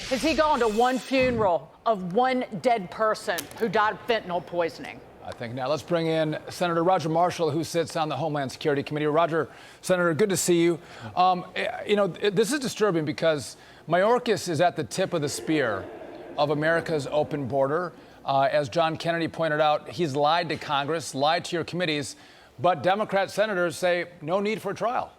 Has he gone to one funeral of one dead person who died of fentanyl poisoning? I think now let's bring in Senator Roger Marshall, who sits on the Homeland Security Committee. Roger, Senator, good to see you. This is disturbing because Mayorkas is at the tip of the spear of America's open border. As John Kennedy pointed out, he's lied to Congress, lied to your committees, but Democrat senators say no need for a trial.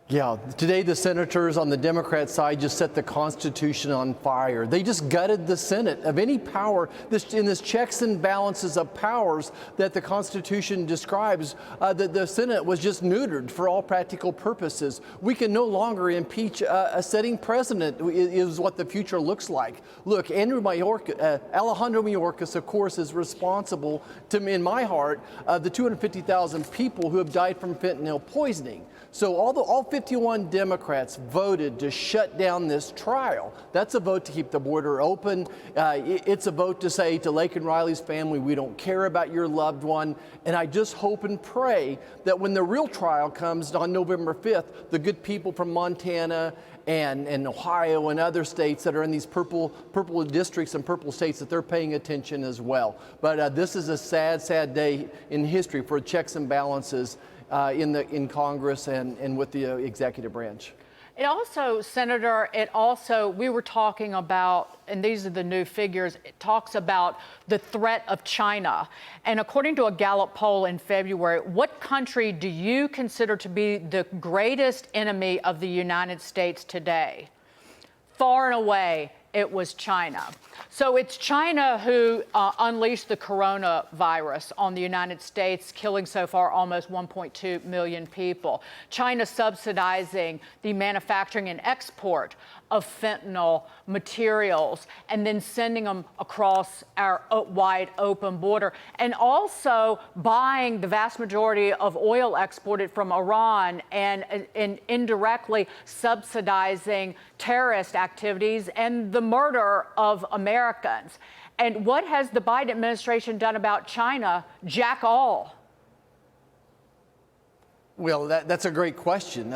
Yeah, today the senators on the Democrat side just set the Constitution on fire. They just gutted the Senate of any power in this checks and balances of powers that the Constitution describes. That the Senate was just neutered for all practical purposes. We can no longer impeach a sitting president is what the future looks like. Look, Alejandro Mayorkas, of course, is responsible in my heart, the 250,000 people who have died from fentanyl poisoning. So all 51 Democrats voted to shut down this trial. That's a vote to keep the border open. It's a vote to say to Lake and Riley's family, we don't care about your loved one. And I just hope and pray that when the real trial comes on November 5th, the good people from Montana and Ohio and other states that are in these purple districts and purple states, that they're paying attention as well. But this is a sad, sad day in history for checks and balances in Congress and with the executive branch. It also, Senator, we were talking about, and these are the new figures, it talks about the threat of China. And according to a Gallup poll in February, what country do you consider to be the greatest enemy of the United States today? Far and away, it was China. So it's China who unleashed the coronavirus on the United States, killing so far almost 1.2 million people. China subsidizing the manufacturing and export of fentanyl materials and then sending them across our wide open border, and also buying the vast majority of oil exported from Iran and indirectly subsidizing terrorist activities and the murder of Americans. And what has the Biden administration done about China? Jack all. Well, that's a great question.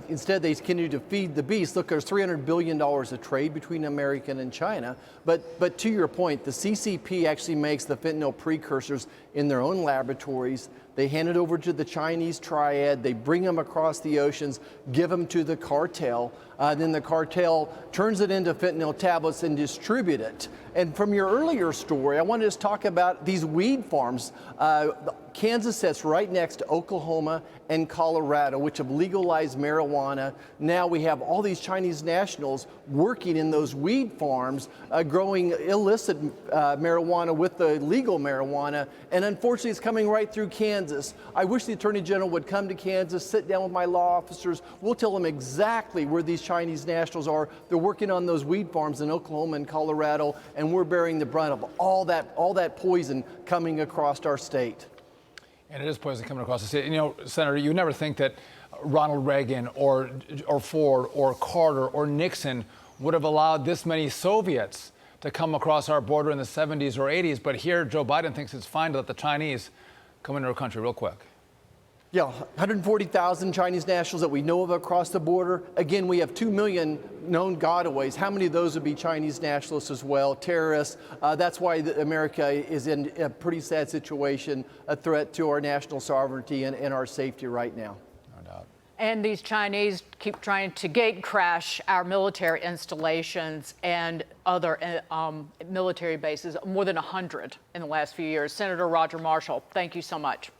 Instead, they continue to feed the beast. Look, there's $300 billion of trade between America and China. But to your point, the CCP actually makes the fentanyl precursors in their own laboratories. They hand it over to the Chinese triad. They bring them across the oceans, give them to the cartel. Then the cartel turns it into fentanyl tablets and distribute it. And from your earlier story, I wanted to talk about these weed farms. Kansas sits right next to Oklahoma and Colorado, which have legalized marijuana. Now we have all these Chinese nationals working in those weed farms, growing illicit marijuana with the legal marijuana. And unfortunately, it's coming right through Kansas. I wish the Attorney General would come to Kansas, sit down with my law officers. We'll tell them exactly where these Chinese nationals are. They're working on those weed farms in Oklahoma and Colorado, and we're bearing the brunt of all that poison coming across our state. And it is poison coming across the state. You know, Senator, you never think that Ronald Reagan or Ford or Carter or Nixon would have allowed this many Soviets to come across our border in the 70s or 80s. But here, Joe Biden thinks it's fine to let the Chinese come into our country real quick. Yeah, 140,000 Chinese nationals that we know of across the border. Again, we have 2 million known gotaways. How many of those would be Chinese nationalists as well, terrorists? That's why America is in a pretty sad situation, a threat to our national sovereignty and our safety right now. No doubt. And these Chinese keep trying to gate crash our military installations and other military bases, more than 100 in the last few years. Senator Roger Marshall, thank you so much.